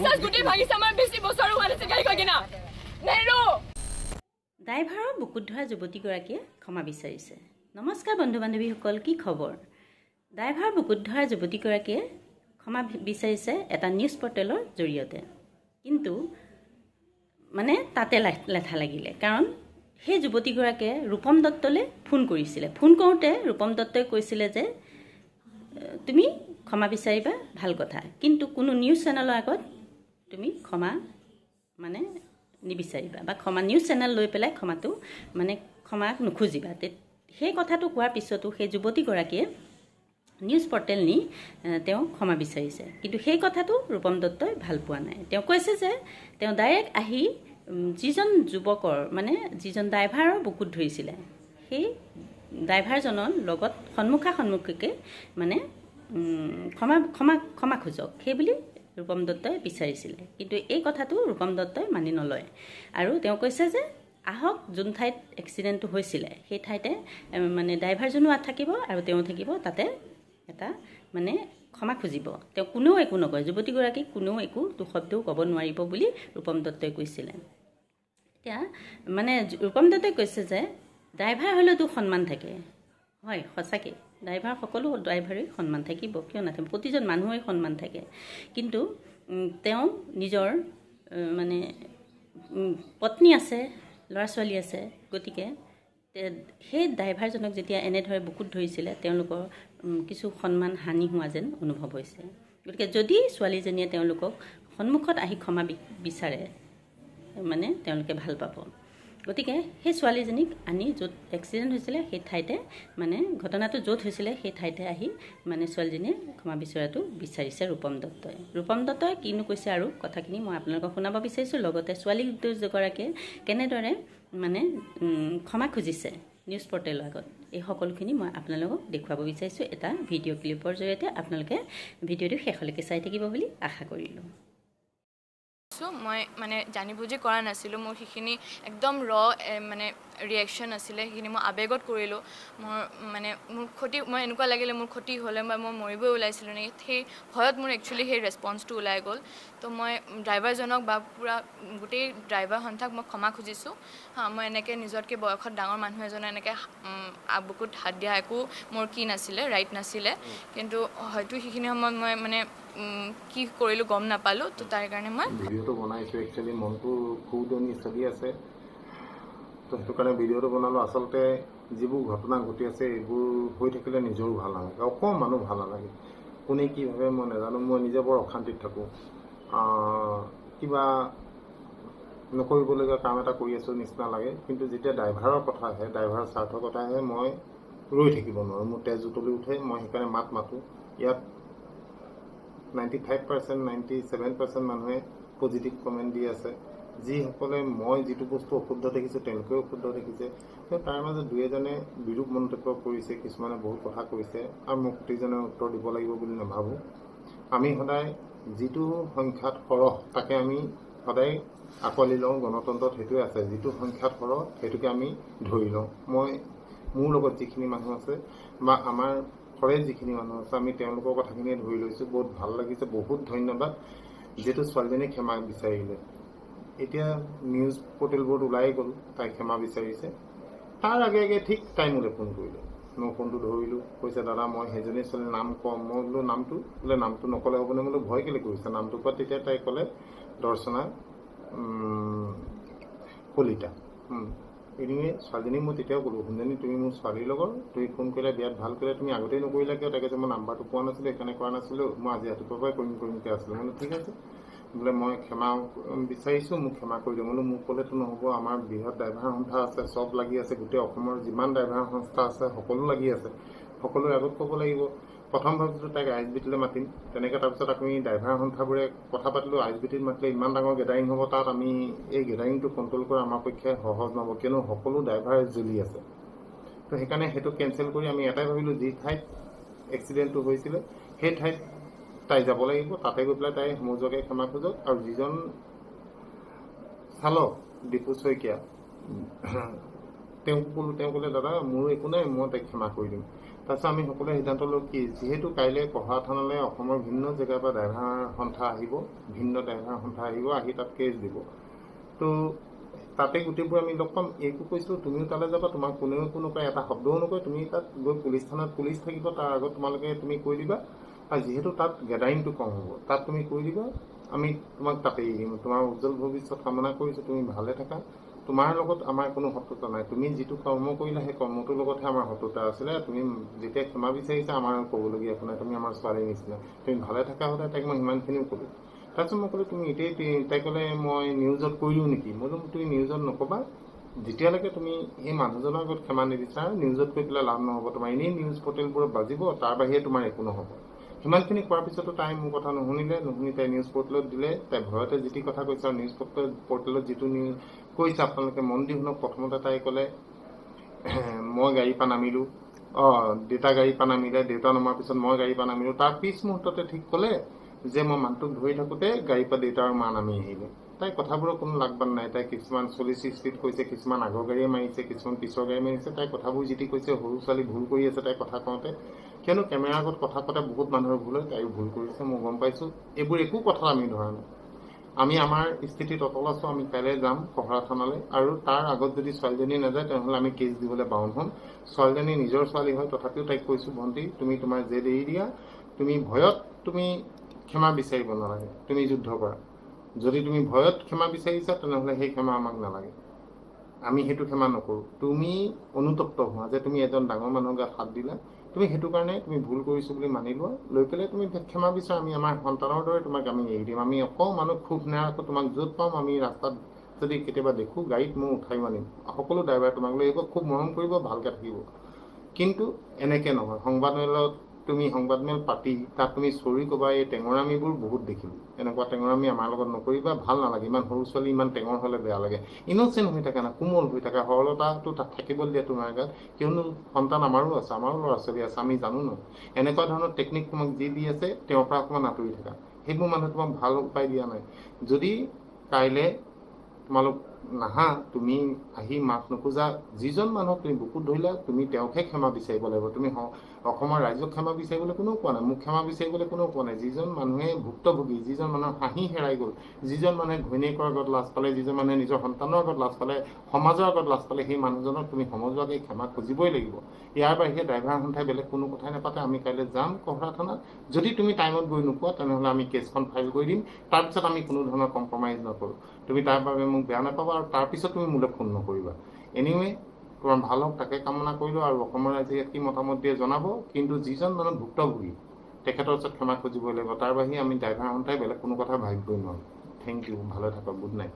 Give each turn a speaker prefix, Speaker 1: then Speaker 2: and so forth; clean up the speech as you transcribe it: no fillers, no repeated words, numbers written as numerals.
Speaker 1: Glass গুটি ভাগিছে আমাৰ বেছি বছৰ হোৱা নাছিল গাড়ী কিনা নেৰো
Speaker 2: ড্ৰাইভাৰৰ বুকুত ধৰা যুৱতীগৰাকীয়ে ক্ষমা বিচাৰিছে। নমস্কাৰ বন্ধু বান্ধৱীসকল, কি খবৰ? ড্ৰাইভাৰৰ বুকুত ধৰা যুৱতীগৰাকীয়ে ক্ষমা বিচাৰিছে এটা নিউজ পৰ্টেলৰ জৰিয়তে, কিন্তু মানে তাতে লেঠা লাগিলে, কাৰণ সেই যুৱতীগৰাকীয়ে ৰূপম দত্তলৈ ফোন কৰিছিলে। ফোন কৰোঁতে ৰূপম দত্তই কৈছিলে যে তুমি ক্ষমা বিচাৰিবা, ভাল কথা, কিন্তু কোনো নিউজ চেনেলৰ আগত তুমি ক্ষমা মানে নিবিচাৰিবা বা ক্ষমা নিউজ চেনেল লৈ পেলাই ক্ষমা নুখুজিবা। সেই কথাটো কোৱাৰ পিছতো সেই যুৱতীগৰাকীয়ে নিউজ পৰ্টেল নি তেওঁ ক্ষমা বিচাৰিছে, কিন্তু সেই কথাটো ৰূপম দত্তই ভাল পোৱা নাই। তেওঁ কৈছে যে তেওঁ ডাইৰেক্ট আহি যিজন যুৱকৰ যিজন ড্ৰাইভাৰৰ বুকুত ধৰিছিলে সেই ড্ৰাইভাৰজনৰ লগত সন্মুখাসন্মুখীকৈ ক্ষমা খোজক সেইবুলি ৰূপম দত্তই বিচাৰিছিলে, কিন্তু এই কথাটো ৰূপম দত্তই মানি নলয়। আৰু তেওঁ কৈছে যে আহক, যোন ঠাইত এক্সিডেণ্টটো হৈছিলে সেই ঠাইতে ড্ৰাইভাৰজনো থাকিব আৰু তেওঁ থাকিব, তাতে এটা ক্ষমা খুজিব। তেওঁ কোনেও একো নকয়, যুৱতীগৰাকীক কোনেও একো দুশব্দও ক'ব নোৱাৰিব বুলি ৰূপম দত্তই কৈছিলে। এতিয়া ৰূপম দত্তই কৈছে যে ড্ৰাইভাৰ হ'লেওতো সন্মান থাকে। হয়, সঁচাকৈ ড্ৰাইভাৰ, সকলো ড্ৰাইভাৰেই সন্মান থাকিব, কিয় নাথাকিব, প্ৰতিজন মানুহৰে সন্মান থাকে, কিন্তু তেওঁ নিজৰ পত্নী আছে, ল'ৰা ছোৱালী আছে, গতিকে সেই ড্ৰাইভাৰজনক যেতিয়া এনেদৰে বুকুত ধৰিছিলে তেওঁলোকৰ কিছু সন্মান হানি হোৱা যেন অনুভৱ হৈছে। গতিকে যদি ছোৱালীজনীয়ে তেওঁলোকক সন্মুখত আহি ক্ষমা বিচাৰে তেওঁলোকে ভাল পাব। গতিকে সেই ছোৱালীজনীক আনি য'ত এক্সিডেণ্ট হৈছিলে সেই ঠাইতে ঘটনাটো য'ত হৈছিলে সেই ঠাইতে আহি ছোৱালীজনীয়ে ক্ষমা বিচৰাটো বিচাৰিছে ৰূপম দত্তই। ৰূপম দত্তই কিনো কৈছে আৰু কথাখিনি মই আপোনালোকক শুনাব বিচাৰিছোঁ, লগতে ছোৱালী দুগৰাকীয়ে কেনেদৰে ক্ষমা খুজিছে নিউজ পৰ্টেলৰ আগত, এই সকলোখিনি মই আপোনালোকক দেখুৱাব বিচাৰিছোঁ এটা ভিডিঅ' ক্লিপৰ জৰিয়তে। আপোনালোকে ভিডিঅ'টো শেষলৈকে চাই থাকিব বুলি আশা কৰিলোঁ।
Speaker 1: মই জানি বুজি কৰা নাছিলোঁ, মোৰ সেইখিনি একদম ৰিয়েকশ্যন আছিলে, সেইখিনি মই আৱেগত কৰিলোঁ। মোৰ ক্ষতি, মই এনেকুৱা লাগিলে মোৰ ক্ষতি হ'লে বা মই মৰিবই ওলাইছিলোঁ নেকি, সেই ভয়ত মোৰ একচুৱেলি সেই ৰেছপন্সটো ওলাই গ'ল। তো মই ড্ৰাইভাৰজনক বা পূৰা গোটেই ড্ৰাইভাৰ সন্থাক মই ক্ষমা খুজিছোঁ। মই এনেকৈ নিজতকৈ বয়সত ডাঙৰ মানুহ এজনে এনেকৈ বুকুত হাত দিয়া একো মোৰ কি নাছিলে, ৰাইট নাছিলে, কিন্তু হয়তো সেইখিনি সময়ত মই কি কৰিলোঁ গম নাপালোঁ। তো তাৰ কাৰণে মই
Speaker 3: ভিডিঅ'টো বনাইছোঁ। একচুৱেলি মনটো খুউদনি চলি আছে, তো সেইটো কাৰণে ভিডিঅ'টো বনালোঁ। আচলতে যিবোৰ ঘটনা ঘটি আছে এইবোৰ হৈ থাকিলে নিজৰো ভাল নালাগে, অকণমানো ভাল নালাগে। কোনে কি ভাবে মই নাজানো, মই নিজে বৰ অশান্তিত থাকোঁ। কিবা নকৰিবলগীয়া কাম এটা কৰি আছোঁ নিচিনা লাগে, কিন্তু যেতিয়া ড্ৰাইভাৰৰ কথা আহে, ড্ৰাইভাৰৰ স্বাৰ্থৰ কথা আহে, মই ৰৈ থাকিব নোৱাৰোঁ, মোৰ তেজ উতলি উঠে। মই সেইকাৰণে মাতোঁ। ইয়াত 95% 97% মানুহে পজিটিভ কমেণ্ট দি আছে। যিসকলে মই যিটো বস্তু অশুদ্ধ দেখিছোঁ তেওঁলোকেও অশুদ্ধ দেখিছে, তাৰ মাজত দুই এজনে বিৰূপ মন্তব্য কৰিছে, কিছুমানে বহুত কথা কৈছে, আৰু মোক প্ৰতিজনে উত্তৰ দিব লাগিব বুলি নাভাবোঁ। আমি সদায় যিটো সংখ্যাত সৰহ তাকে আমি সদায় আঁকোৱালি লওঁ। গণতন্ত্ৰত সেইটোৱে আছে, যিটো সংখ্যাত সৰহ সেইটোকে আমি ধৰি লওঁ। মোৰ লগত যিখিনি মানুহ আছে বা আমাৰ ঘৰে যিখিনি মানুহ আছে, আমি তেওঁলোকৰ কথাখিনিয়ে ধৰি লৈছোঁ। বহুত ভাল লাগিছে, বহুত ধন্যবাদ। যিহেতু ছোৱালীজনীয়ে ক্ষমা বিচাৰিলে, এতিয়া নিউজ পৰ্টেলবোৰত ওলাই গ'ল তাই ক্ষমা বিচাৰিছে। তাৰ আগে আগে ঠিক তাই মোলৈ ফোন কৰিলে, মই ফোনটো ধৰিলোঁ, কৈছে দাদা মই সেইজনী ছোৱালীৰ নাম কম। মই বোলো নামটো নক'লে হ'বনে, বোলো ভয় কেলৈ কৰিছে নামটো কোৱা। তেতিয়া তাই ক'লে দৰ্শনা কলিতা। এনিৱে ছোৱালীজনীক মই তেতিয়াও ক'লোঁ, শুনজনী তুমি মোৰ ছোৱালীৰ লগত তুমি ফোন কৰিলে বিয়াত ভাল কৰিলে, তুমি আগতেই নকৰিলা কিয়? তাকে যে মই নাম্বাৰটো পোৱা নাছিলোঁ, সেইকাৰণে কৰা নাছিলোঁ, মই আজি ৰাতিপুৱাৰ পৰাই কৰিমকৈ আছিলোঁ। বোলো ঠিক আছে, বোলে মই ক্ষমা বিচাৰিছোঁ, মোক ক্ষমা কৰি দিওঁ। বোলো মোক ক'লেতো নহ'ব, আমাৰ বৃহৎ ড্ৰাইভাৰ সংস্থা আছে, চব লাগি আছে, গোটেই অসমৰ যিমান ড্ৰাইভাৰ সংস্থা আছে সকলো লাগি আছে, সকলোৰে আগত ক'ব লাগিব। প্ৰথম ভাবিছিলোঁ তাইক আই এছ বি টিলৈ মাতিম, তেনেকৈ তাৰপিছত আমি ড্ৰাইভাৰ সংস্থাবোৰে কথা পাতিলোঁ। আই এছ বি টিত মাতিলে ইমান ডাঙৰ গেডাৰিং হ'ব, তাত আমি এই গেডাৰিংটো কণ্ট্ৰল কৰা আমাৰ পক্ষে সহজ নহ'ব, কিয়নো সকলো ড্ৰাইভাৰ জ্বলি আছে। তো সেইকাৰণে সেইটো কেঞ্চেল কৰি আমি এটাই ভাবিলোঁ, যি ঠাইত এক্সিডেণ্টটো হৈছিলে সেই ঠাইত তাই যাব লাগিব, তাতে গৈ পেলাই তাই সমজুৱাকৈ ক্ষমা খোজক। আৰু যিজন চালক ডিপু শইকীয়া, তেওঁ ক'লে দাদা মোৰো একো নাই, মই তাইক ক্ষমা কৰি দিম। তাৰপিছত আমি সকলোৱে সিদ্ধান্ত লওঁ কি যিহেতু কাইলৈ কহৰা থানালৈ অসমৰ ভিন্ন জেগাৰ পৰা ড্ৰাইভাৰ সন্থা আহিব, ভিন্ন ড্ৰাইভাৰ সন্থা আহিব, আহি তাত কেছ দিব। তো তাতে গোটেইবোৰ আমি লগ পাম। একো কৈছিলোঁ তুমিও তালৈ যাবা, তোমাক কোনেও একো নকয়, এটা শব্দও নকয়। তুমি তাত গৈ পুলিচ থানাত পুলিচ থাকিব, তাৰ আগত তোমালোকে তুমি কৈ দিবা। আৰু যিহেতু তাত গেডাৰিংটো কম হ'ব, তাত তুমি কৈ দিবা আমি তোমাক তাতে এৰিম। তোমাৰ উজ্জ্বল ভৱিষ্যত কামনা কৰিছোঁ, তুমি ভালে থাকা। তোমাৰ লগত আমাৰ কোনো শত্ৰুতা নাই। তুমি যিটো কৰ্ম কৰিলা সেই কৰ্মটোৰ লগতহে আমাৰ শত্ৰুতা আছিলে। তুমি যেতিয়া ক্ষমা বিচাৰিছা আমাৰ ক'বলগীয়া একো নাই, তুমি আমাৰ ছোৱালীৰ নিচিনা, তুমি ভালে থাকা হ'লে তাইক মই সিমানখিনিও ক'লোঁ। তাৰপিছত মই ক'লোঁ তুমি এতিয়াই, তাই ক'লে মই নিউজত কৈ দিওঁ নেকি? মই বোলো তুমি নিউজত নক'বা, যেতিয়ালৈকে তুমি সেই মানুহজনৰ আগত ক্ষমা নিবিচাৰা নিউজত কৈ পেলাই লাভ নহ'ব। তোমাৰ এনেই নিউজ পৰ্টেলবোৰত বাজিব, তাৰ বাহিৰে তোমাৰ একো নহ'ব। সিমানখিনি কোৱাৰ পিছতো তাই মোৰ কথা নুশুনি তাই নিউজ পৰ্টেলত দিলে। তাই ভয়তে যি টি কথা কৈছে, আৰু নিউজ পৰ্টেলত যিটো নিউজ কৈছে আপোনালোকে মন দি শুনক। প্ৰথমতে তাই ক'লে মই গাড়ীৰ পৰা নামিলোঁ, দেউতা গাড়ীৰ পৰা নামিলে, দেউতা নমাৰ পিছত মই গাড়ীৰ পৰা নামিলোঁ। তাৰ পিছ মুহূৰ্ততে ঠিক ক'লে যে মই মানুহটোক ধৰি থাকোঁতে গাড়ীৰ পৰা দেউতা আৰু মা নামি আহিলে। তাই কথাবোৰৰ কোনো লাগবান নাই। তাই কিছুমান 40 স্পীড কৈছে, কিছুমান আগৰ গাড়ীয়ে মাৰিছে, কিছুমান পিছৰ গাড়ী মাৰিছে। তাই কথাবোৰ যি টি কৈছে, সৰু ছোৱালী ভুল কৰি আছে তাই কথা কওঁতে। কিয়নো কেমেৰাৰ আগত কথা পাতে বহুত মানুহৰ ভুল হয়, তাইও ভুল কৰিছে, মই গম পাইছোঁ। এইবোৰ একো কথা আমি ধৰা নাই। আমি আমাৰ স্থিতিত অটল আছোঁ। আমি কাইলৈ যাম কহৰা থানালৈ, আৰু তাৰ আগত যদি ছোৱালীজনী নাযায় তেনেহ'লে আমি কেছ দিবলৈ বাউন হ'ম। ছোৱালীজনী নিজৰ ছোৱালী হয়, তথাপিও তাইক কৈছোঁ ভণ্টি তুমি তোমাৰ জেদ এৰি দিয়া, তুমি ভয়ত তুমি ক্ষমা বিচাৰিব নালাগে, তুমি যুদ্ধ কৰা। যদি তুমি ভয়ত ক্ষমা বিচাৰিছা তেনেহ'লে সেই ক্ষমা আমাক নালাগে, আমি সেইটো ক্ষমা নকৰোঁ। তুমি অনুতপ্ত হোৱা যে তুমি এজন ডাঙৰ মানুহৰ গাত হাত দিলা, তুমি সেইটো কাৰণে তুমি ভুল কৰিছোঁ বুলি মানি লোৱা, লৈ পেলাই তুমি ক্ষমা বিচাৰা। আমি আমাৰ সন্তানৰ দৰে তোমাক আমি এৰি দিম। আমি অকণমানো ক্ষোভ নাৰাখোঁ। তোমাক য'ত পাম আমি ৰাস্তাত যদি কেতিয়াবা দেখোঁ গাড়ীত মই উঠাই আনিম। সকলো ড্ৰাইভাৰ তোমাক লৈ আহিব, খুব মৰম কৰিব, ভালকৈ থাকিব। কিন্তু এনেকৈ নহয়। সংবাদমেলত তুমি সংবাদমেল পাতি তাত তুমি চৰি ক'বা। এই টেঙৰামিবোৰ বহুত দেখিলোঁ। এনেকুৱা টেঙৰামি আমাৰ লগত নকৰিবা, ভাল নালাগে। ইমান সৰু ছোৱালী ইমান টেঙৰ হ'লে বেয়া লাগে। ইন'চেণ্ট হৈ থাকে না, কোমল হৈ থাকে, সৰলতাটো তাত থাকিবলৈ দিয়া তোমাৰ গাত। কিয়নো সন্তান আমাৰো আছে, আমাৰো ল'ৰা ছোৱালী আছে, আমি জানো ন। এনেকুৱা ধৰণৰ টেকনিক তোমাক যি দি আছে তেওঁৰ পৰা অকণমান আঁতৰি থাকা। সেইবোৰ মানুহে তোমাক ভাল উপায় দিয়া নাই। যদি কাইলৈ তোমালোক নাহা, তুমি আহি মাফ নোখোজা, যিজন মানুহক তুমি বুকুত ধৰিলা তুমি তেওঁকহে ক্ষমা বিচাৰিব লাগিব। তুমি অসমৰ ৰাইজক ক্ষমা বিচাৰিবলৈ কোনেও কোৱা নাই, মোক ক্ষমা বিচাৰিবলৈ কোনেও কোৱা নাই। যিজন মানুহে ভুক্তভোগী, যিজন মানুহৰ হাঁহি হেৰাই গ'ল, যিজন মানুহে ঘৈণীয়েকৰ আগত লাজ পালে, যিজন মানুহে নিজৰ সন্তানৰ আগত লাজ পালে, সমাজৰ আগত লাজ পালে, সেই মানুহজনক তুমি সমজুৱাকৈ ক্ষমা খুজিবই লাগিব। ইয়াৰ বাহিৰে ড্ৰাইভাৰ সন্থাই বেলেগ কোনো কথাই নাপাতে। আমি কাইলৈ যাম কহৰা থানাত। যদি তুমি টাইমত গৈ নোপোৱা তেনেহ'লে আমি কেছখন ফাইল কৰি দিম। তাৰপিছত আমি কোনো ধৰণৰ কম্প্ৰমাইজ নকৰোঁ। তুমি তাৰ বাবে মোক বেয়া নাপাবা, আৰু তাৰপিছত তুমি মোলৈ ফোন নকৰিবা। এনিৱে তোমাৰ ভাল হওক তাকে কামনা কৰিলোঁ, আৰু অসমৰ ৰাইজে ইয়াত কি মতামত দিয়ে জনাব। কিন্তু যিজন মানুহ ভুক্তভোগী তেখেতৰ ওচৰত ক্ষমা খুজিবই লাগিব। তাৰ বাহিৰে আমি ড্ৰাইভাৰ সন্থাই বেলেগ কোনো কথা ভাবিবই নোৱাৰোঁ। থেংক ইউ, ভালে থাকক, গুড নাইট।